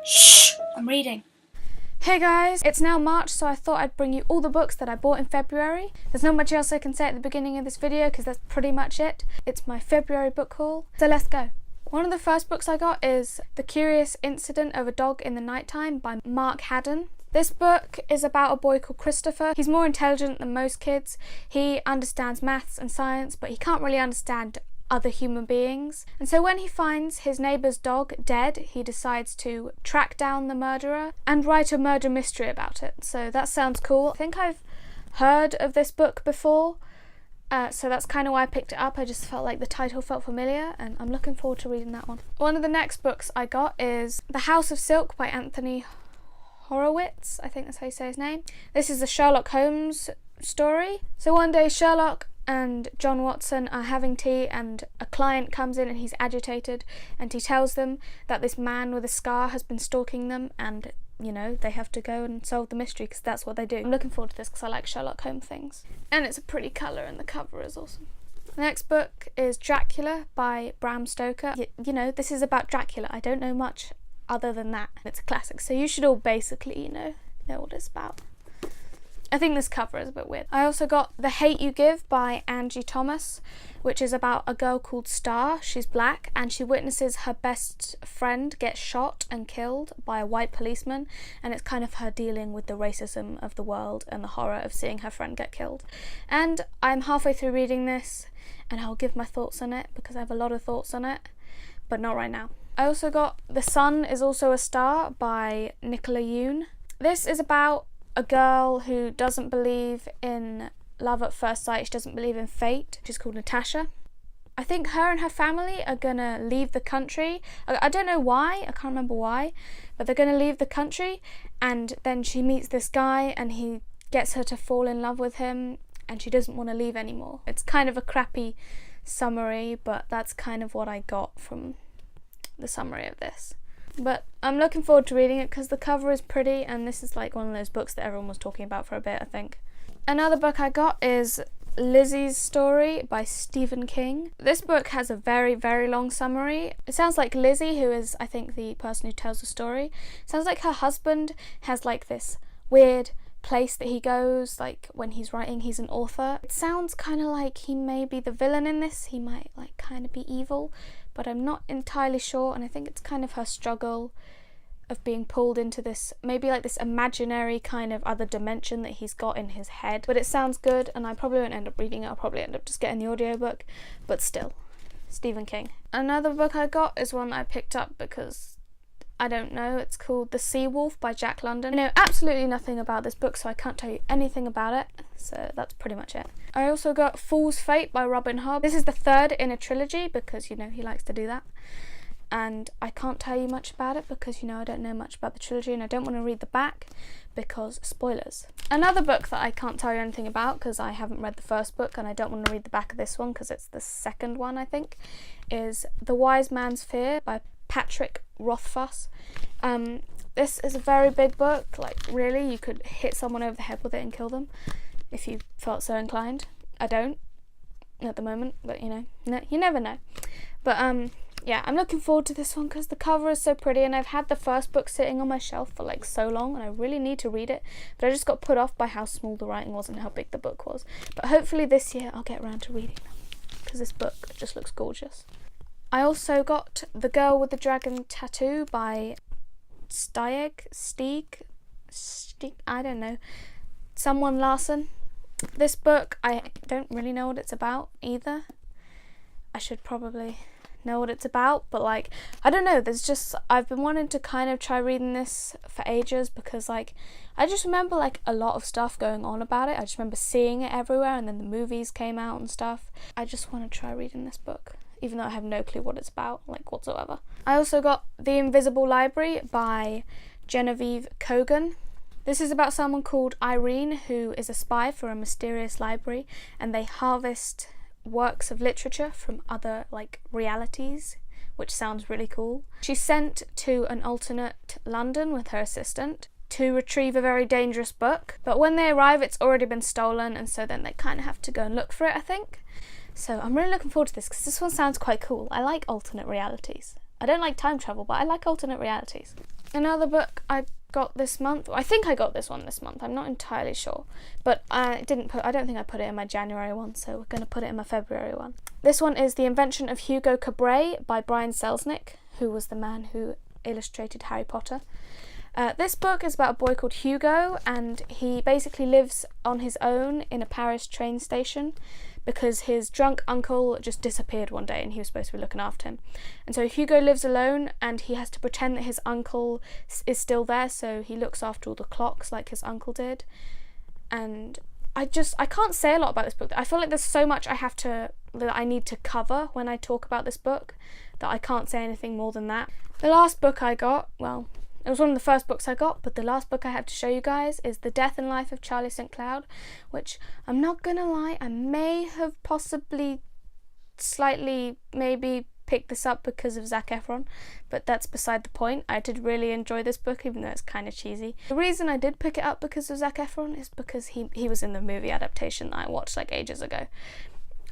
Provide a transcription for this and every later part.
Shh! I'm reading. Hey guys, it's now March, so I thought I'd bring you all the books that I bought in February. There's not much else I can say at the beginning of this video because that's pretty much it. It's my February book haul, so let's go. One of the first books I got is The Curious Incident of a Dog in the Nighttime by Mark Haddon. This book is about a boy called Christopher. He's more intelligent than most kids. He understands maths and science, but he can't really understand other human beings. And so when he finds his neighbour's dog dead, he decides to track down the murderer and write a murder mystery about it. So that sounds cool. I think I've heard of this book before, so that's kind of why I picked it up. I just felt like the title felt familiar and I'm looking forward to reading that one. One of the next books I got is The House of Silk by Anthony Horowitz. I think that's how you say his name. This is a Sherlock Holmes story. So one day Sherlock and John Watson are having tea and a client comes in and he's agitated and he tells them that this man with a scar has been stalking them and, you know, they have to go and solve the mystery because that's what they do. I'm looking forward to this because I like Sherlock Holmes things. And it's a pretty colour and the cover is awesome. The next book is Dracula by Bram Stoker. You know, this is about Dracula. I don't know much other than that. It's a classic, so you should all basically, know what it's about. I think this cover is a bit weird. I also got The Hate You Give by Angie Thomas, which is about a girl called Star. She's black and she witnesses her best friend get shot and killed by a white policeman, and it's kind of her dealing with the racism of the world and the horror of seeing her friend get killed. And I'm halfway through reading this and I'll give my thoughts on it because I have a lot of thoughts on it, but not right now. I also got The Sun Is Also a Star by Nicola Yoon. This is about a girl who doesn't believe in love at first sight. She doesn't believe in fate. She's called Natasha. I think her and her family are gonna leave the country. I don't know why, I can't remember why, but they're gonna leave the country, and then she meets this guy and he gets her to fall in love with him and she doesn't want to leave anymore. It's kind of a crappy summary, but that's kind of what I got from the summary of this. But I'm looking forward to reading it because the cover is pretty and this is like one of those books that everyone was talking about for a bit, I think. Another book I got is Lizzie's Story by Stephen King. This book has a very, very long summary. It sounds like Lizzie, who is, I think, the person who tells the story, sounds like her husband has like this weird place that he goes, like when he's writing. He's an author. It sounds kind of like he may be the villain in this. He might like kind of be evil, but I'm not entirely sure, and I think it's kind of her struggle of being pulled into this, maybe like this imaginary kind of other dimension that he's got in his head. But it sounds good and I probably won't end up reading it. I'll probably end up just getting the audiobook, but still, Stephen King. Another book I got is one that I picked up because I don't know, it's called The Sea Wolf by Jack London. I know absolutely nothing about this book, so I can't tell you anything about it, so that's pretty much it. I also got Fool's Fate by Robin Hobb. This is the third in a trilogy because, you know, he likes to do that. And I can't tell you much about it because, you know, I don't know much about the trilogy and I don't want to read the back because spoilers. Another book that I can't tell you anything about because I haven't read the first book and I don't want to read the back of this one because it's the second one, I think, is The Wise Man's Fear by Patrick Rothfuss. This is a very big book, like really you could hit someone over the head with it and kill them if you felt so inclined. I don't at the moment, but you know, you never know. But yeah, I'm looking forward to this one because the cover is so pretty and I've had the first book sitting on my shelf for like so long and I really need to read it, but I just got put off by how small the writing was and how big the book was. But hopefully this year I'll get around to reading them because this book just looks gorgeous. I also got The Girl with the Dragon Tattoo by Stieg, I don't know, someone Larson. This book, I don't really know what it's about either. I should probably know what it's about, but like, I don't know, I've been wanting to kind of try reading this for ages because like, I just remember like a lot of stuff going on about it. I just remember seeing it everywhere and then the movies came out and stuff. I just want to try reading this book, even though I have no clue what it's about, like whatsoever. I also got The Invisible Library by Genevieve Kogan. This is about someone called Irene who is a spy for a mysterious library and they harvest works of literature from other like realities, which sounds really cool. She's sent to an alternate London with her assistant to retrieve a very dangerous book, but when they arrive it's already been stolen and so then they kind of have to go and look for it, I think. So I'm really looking forward to this because this one sounds quite cool. I like alternate realities. I don't like time travel, but I like alternate realities. Another book I got this month, I think I got this one this month, I'm not entirely sure, but I don't think I put it in my January one, so we're going to put it in my February one. This one is The Invention of Hugo Cabret by Brian Selznick, who was the man who illustrated Harry Potter. This book is about a boy called Hugo, and he basically lives on his own in a Paris train station because his drunk uncle just disappeared one day and he was supposed to be looking after him. And so Hugo lives alone and he has to pretend that his uncle is still there, so he looks after all the clocks like his uncle did. And I can't say a lot about this book. I feel like there's so much that I need to cover when I talk about this book that I can't say anything more than that. The last book I got, well, it was one of the first books I got, but the last book I have to show you guys is The Death and Life of Charlie St. Cloud, which I'm not gonna lie, I may have possibly slightly maybe picked this up because of Zac Efron, but that's beside the point. I did really enjoy this book, even though it's kind of cheesy. The reason I did pick it up because of Zac Efron is because he was in the movie adaptation that I watched like ages ago.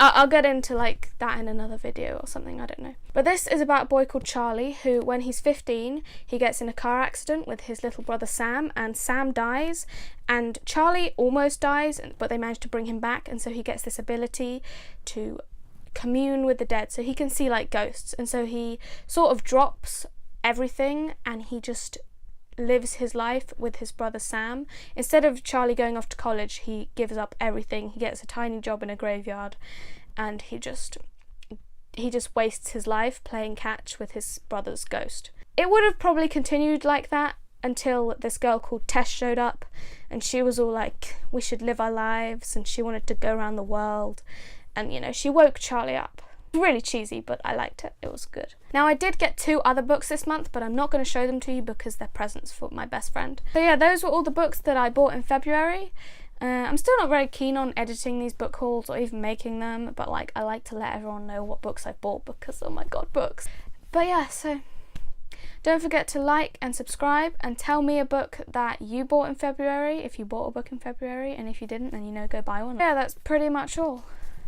I'll get into like that in another video or something, I don't know. But this is about a boy called Charlie who, when he's 15, he gets in a car accident with his little brother Sam, and Sam dies and Charlie almost dies, but they manage to bring him back, and so he gets this ability to commune with the dead, so he can see like ghosts, and so he sort of drops everything and he just lives his life with his brother Sam. Instead of Charlie going off to college, he gives up everything. He gets a tiny job in a graveyard and he just wastes his life playing catch with his brother's ghost. It would have probably continued like that until this girl called Tess showed up, and she was all like, we should live our lives, and she wanted to go around the world, and you know, she woke Charlie up. Really cheesy, but I liked it. It was good. Now, I did get 2 other books this month, but I'm not going to show them to you because they're presents for my best friend. So yeah, those were all the books that I bought in February. I'm still not very keen on editing these book hauls or even making them, but like, I like to let everyone know what books I bought because, oh my god, books. But yeah, so don't forget to like and subscribe and tell me a book that you bought in February, if you bought a book in February, and if you didn't, then you know, go buy one. Yeah, that's pretty much all.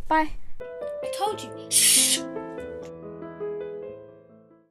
Bye. I told you. Shh.